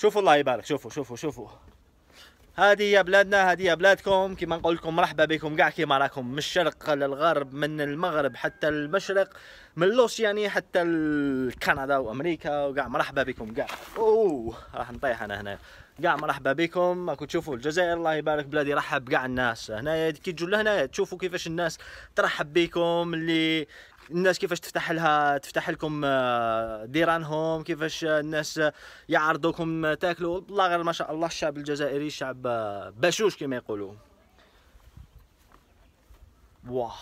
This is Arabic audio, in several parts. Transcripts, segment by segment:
شوفوا الله يبارك، شوفوا هذه يا بلادنا، هذه يا بلادكم. كيما نقول لكم مرحبا بكم كاع كيما راكم، من الشرق للغرب، من المغرب حتى المشرق، من لوسياني حتى كندا وامريكا وكاع. مرحبا بكم كاع. راح نطيح انا هنا. كاع مرحبا بكم. راكم تشوفوا الجزائر الله يبارك بلادي، رحب كاع الناس هنايا. كي تجوا لهنا تشوفوا كيفاش الناس ترحب بكم، اللي الناس كيفاش تفتح لكم ديرانهم، كيفاش الناس يعرضوكم تاكلوا. والله غير ما شاء الله الشعب الجزائري شعب بشوش كما يقولوا. واه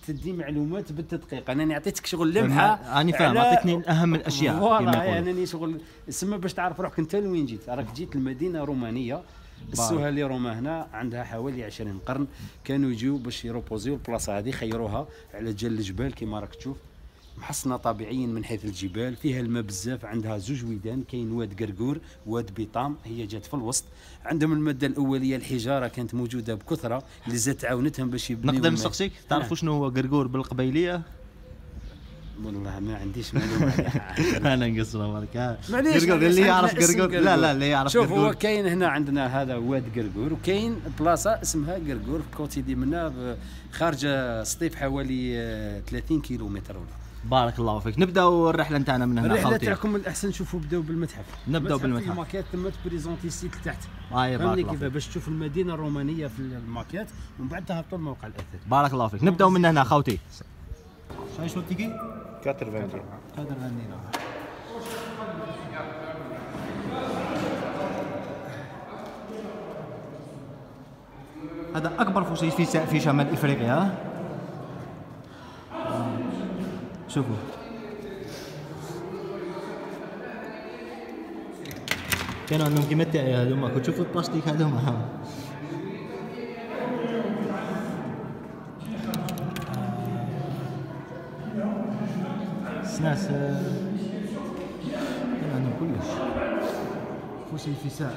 تدي معلومات بالتدقيق. انا عطيتك شغل لمحه، راني فاهم، عطيتني اهم الاشياء والله. يعني شغل سما باش تعرف روحك انت لوين جيت. راك جيت لمدينه رومانيه. السوها اللي روما هنا عندها حوالي 20 قرن، كانوا يجيو باش يروبوزيو البلاصه هذه، خيروها على جل الجبال كما راك تشوف، محصنه طبيعيا من حيث الجبال، فيها الماء بزاف، عندها زوج ويدان، كاين واد قرقور واد بيطام، هي جات في الوسط. عندهم الماده الاوليه الحجاره كانت موجوده بكثره اللي زادت عاونتهم باش يبنيو. نقدر نسقسيك تعرفوا شنو هو قرقور بالقبيليه؟ والله ما عنديش معلومه. انا نقصر برك. معليش اللي يعرف قرقور. لا اللي يعرف شوف هو كاين هنا عندنا هذا واد قرقور، وكاين بلاصه اسمها قرقور في كوتي دي منا خارجه سطيف حوالي 30 كيلومتر ولا. بارك الله فيك. نبداو الرحله نتاعنا من هنا. الرحله تاعكم الاحسن شوفوا بداو بالمتحف. نبداو بالمتحف. الماكيت تم تبريزونتي السيت لتحت. فهمني كيف باش تشوف المدينه الرومانيه في الماكيت، ومن بعد تهبطوا الموقع الاثري. بارك الله فيك. نبداو من هنا خوتي. شاي شو تيجي؟ 80 هذا اكبر فوسيل في شمال افريقيا. شوفوا كانوا عندهم كيما تاعي هذوما، كنت تشوفوا البلاستيك هذوما. ناس كان عندهم كلش فوسيل فيساء.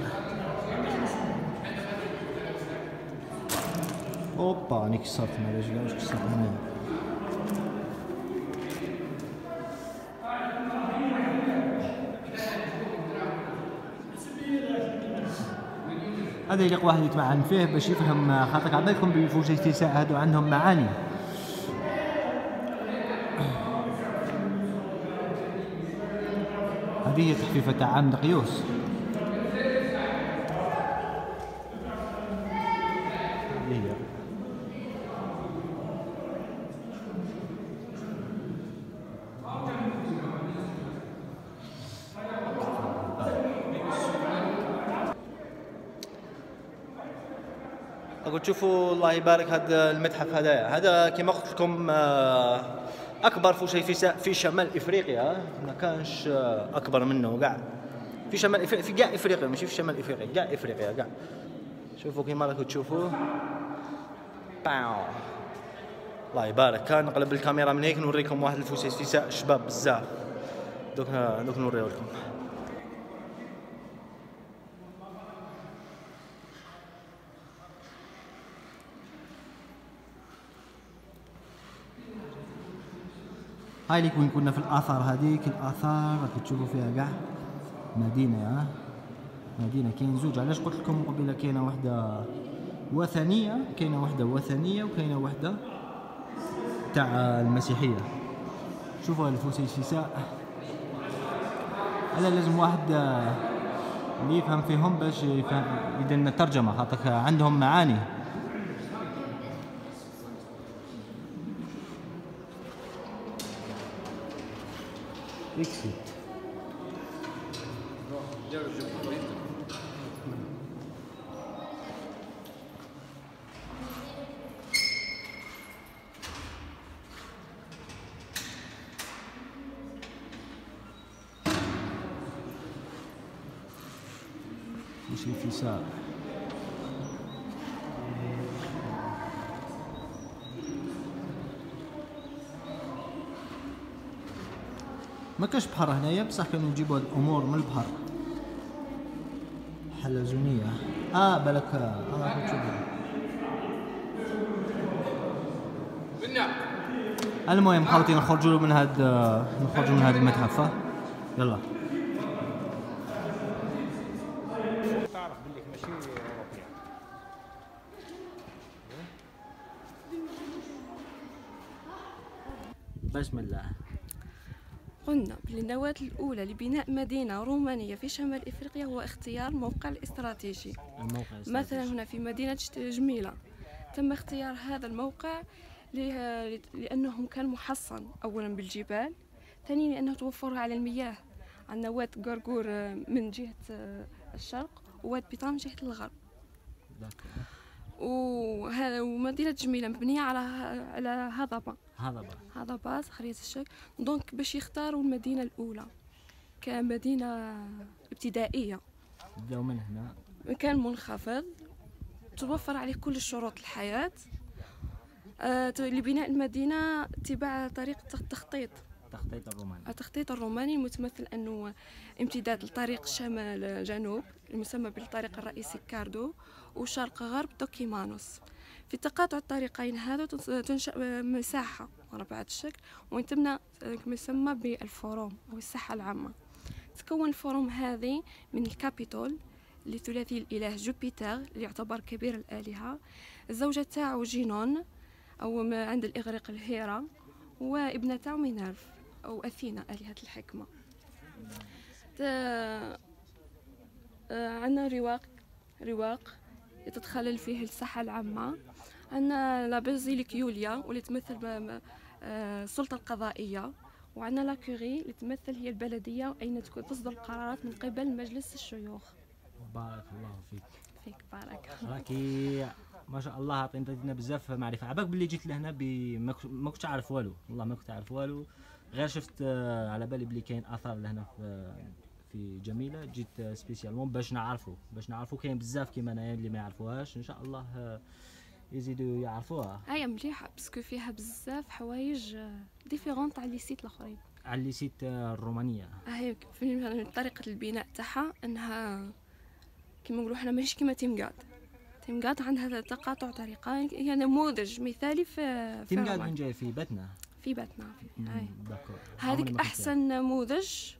اوبا اني كسرت معليش كاع واش كسرت هنا. هذا يليق واحد يتمعن فيه باش يفهم، خاطر على بالكم بالفوسيل فيساء هذو عندهم معاني. هذه هي تحفيفة تاع عام دقيوس. راكم تشوفوا الله يبارك هذا المتحف هذا كما قلت لكم اكبر فوسيل فيساء في شمال افريقيا. ما كانش اكبر منه كاع في شمال افريقيا، في كاع افريقيا، ماشي في شمال افريقيا، كاع افريقيا كاع. شوفوا كيما راكم تشوفوا. باو الله يبارك. كان نقلب الكاميرا من هيك نوريكم واحد الفوسيل فيساء شباب بزاف. دوك نوريه لكم. هاي اللي وين كنا في الاثار، هذيك الاثار راكم تشوفوا فيها كاع مدينه. مدينه كاين زوج. علاش قلت لكم قبيله كاينه وحده وثنيه، كاينه وحده وثنيه وكاينه وحده تاع المسيحيه. شوفوا الفوسيل فيساء هذا لازم واحد اللي يفهم فيهم باش يفهم يدير لنا ترجمه، خاطر عندهم معاني. اكسيت فوسيل فيساء. ما كاش بحر هنايا، بصح كانوا يجيبوا هاد الامور من البحر. حلزونيه بالك المهم خاوتي نخرجوا من هاد المتحف. يلا تعرف باللي ماشي اوروبيا. بسم الله. قلنا بلي النواة الأولى لبناء مدينة رومانية في شمال إفريقيا هو اختيار الموقع الاستراتيجي. مثلا هنا في مدينة جميلة تم اختيار هذا الموقع لأنه كان محصن أولا بالجبال، ثانيا لأنه توفر على المياه. عندنا واد غرغور من جهة الشرق وواد بيطام من جهة الغرب. ومدينة جميلة مبنية على هضبة صخرية الشكل. دونك باش يختاروا المدينة الأولى كمدينة ابتدائية، بداو من هنا. مكان منخفض توفر عليه كل شروط الحياة. لبناء المدينة اتباع طريقة التخطيط الروماني المتمثل أنه امتداد لطريق شمال جنوب المسمى بالطريق الرئيسي كاردو، وشرق غرب دوكيمانوس. في تقاطع الطريقين هذا تنشأ مساحة مربعة الشكل وتبنى يسمى بالفوروم أو الساحة العامة. تكون الفوروم هذه من الكابيتول لثلاثي الإله جوبيتر اللي يعتبر كبير الآلهة، الزوجة تاعو جينون أو عند الإغريق الهيرا، وابنة تاعو مينيرف أو أثينا آلهة الحكمة. عندنا رواق يتخلل فيه الساحة العامة. عندنا لا بازيليك يوليا واللي تمثل السلطة القضائية، وعندنا لا كوري اللي تمثل هي البلدية أين تصدر القرارات من قبل مجلس الشيوخ. بارك الله فيك بارك. راكي ما شاء الله عطيتنا بزاف معرفة. عباك باللي جيت لهنا ما كنتش عارف والو، والله ما كنت عارف والو، غير شفت على بالي بلي كاين اثار لهنا في جميلة. جيت سبيسيالمون باش نعرفوا كاين بزاف كيما انايا اللي ما يعرفوهاش، ان شاء الله يزيدوا يعرفوها. هي مليحة باسكو فيها بزاف حوايج ديفيرونت على لي سيت الاخرين، على لي سيت الرومانية. هي في طريقة البناء تاعها انها كيما نقولوا حنا ماشي كيما تيمغاد عندها تقاطع طريقين، هي نموذج مثالي في تيمغاد وين جاي؟ في باتنا هذيك احسن نموذج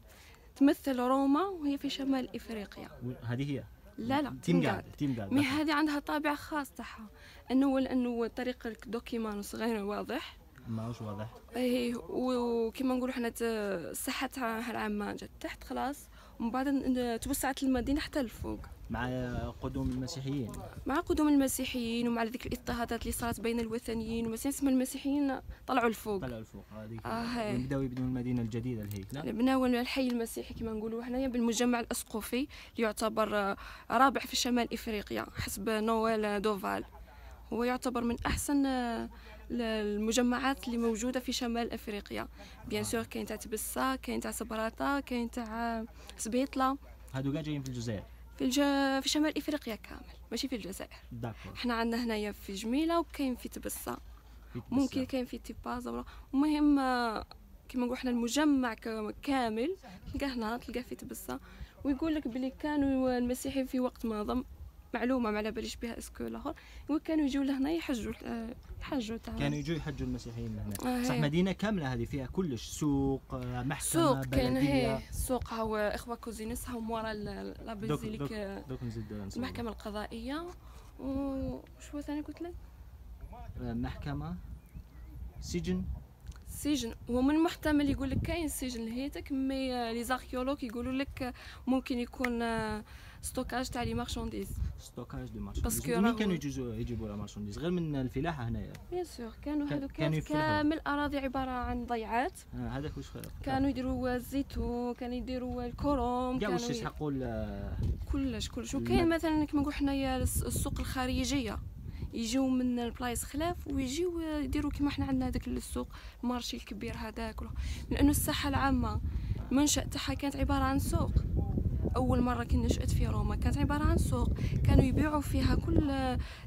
تمثل روما وهي في شمال افريقيا. هذه هي لا تيمغاد مي هذه عندها طابع خاص تاعها، انه طريق دوكيمانوس غير واضح، ماهوش واضح. اي وكيما نقولوا حنا الساحه تاعها العامه جات تحت خلاص، ومن بعد توسعت المدينه حتى الفوق مع قدوم المسيحيين ومع ذيك الاضطهادات اللي صارت بين الوثنيين والمسيحيين. المسيحيين طلعوا الفوق هذيك بداو يبنوا المدينه الجديده اللي بناو الحي المسيحي كما نقولوا حنايا بالمجمع الاسقفي اللي يعتبر رابع في شمال افريقيا حسب نويل دوفال. هو يعتبر من احسن المجمعات اللي موجوده في شمال افريقيا. بيان سور كاين تاع تبسا، كاين تاع سبراتا، كاين تاع سبيطله. هادو كاع جايين في الجزائر في شمال افريقيا كامل، ماشي في الجزائر. احنا عندنا هنايا في جميله وكاين في تبسا، ممكن كاين في تيبازا. المهم كيما نقول احنا المجمع كامل تلقاه هنا، تلقاه في تبسا. ويقول لك بلي كانوا المسيحيين في وقت ما معلومه ما على باليش بها اسكو الاخر، وكانوا يجوا لهنا يحجوا كانوا يجوا يحجوا المسيحيين لهنا. صح مدينه كامله هذه فيها كلش، سوق، محكمه، بلديه. كاين هي السوق هو اخوه كوزينس هم ورا لا بازيليك المحكمه القضائيه. وشو ثاني قلت لك؟ محكمه، سجن. ومن المحتمل يقول لك كاين سجن لهيتك، مي لي زاركيولوج يقولوا لك ممكن يكون ستوكاج تاع لي مارشانديز. مين كانوا يجيبوا لا مارشانديز غير من الفلاحه هنايا؟ بيان سور كانوا هذو كامل اراضي عباره عن ضيعات. هذاك واش كانوا يديروا الزيتون، كانوا يديروا الكروم، كانوا واش يسحقوا كلش. وكاين مثلا كيما نقول حنايا السوق الخارجيه، يجيو من البلايص خلاف ويجيو يديروا كيما حنا عندنا هذاك السوق المارشي الكبير هذاك. لانه الساحه العامه المنشأ تاعها كانت عباره عن سوق. اول مره كي نشأت في روما كانت عباره عن سوق، كانوا يبيعوا فيها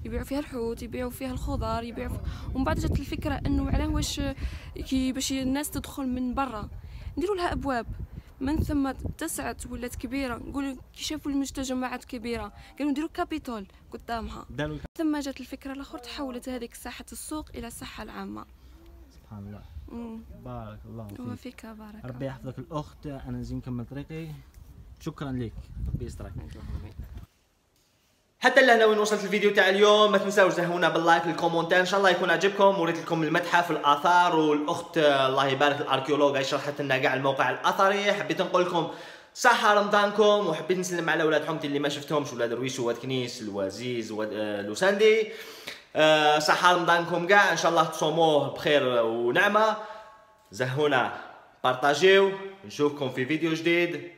يبيعوا فيها الحوت، يبيعوا فيها الخضار، ومن بعد جات الفكره انه علاه واش باش الناس تدخل من برا نديروا لها ابواب، من ثم اتسعت ولات كبيره. نقولوا كي شافوا المجتمعات كبيره قالوا نديروا كابيتول قدامها، ثم جات الفكره الاخرى تحولت هذيك ساحه السوق الى الساحه العامه. سبحان الله. بارك الله فيك. وفيك بارك. ربي يحفظك الاخت. انا نزيد نكمل طريقي. شكرا لك. ربي يسترك. حتى لهنا وين وصلت الفيديو تاع اليوم. ما تنساوش تدهونا باللايك الكومنتار، ان شاء الله يكون عجبكم. وريت لكم المتحف الاثار، والاخت الله يبارك الاركيولوج شرحت لنا كاع الموقع الاثري. حبيت نقول لكم صحة رمضانكم، وحبيت نسلم على ولاد حومتي اللي ما شفتهمش، ولاد رويش وواد كنيس الوزيز لوساندي. صحة رمضانكم كاع، ان شاء الله تصوموه بخير ونعمة. زهونا، بارطاجيو، نشوفكم في فيديو جديد.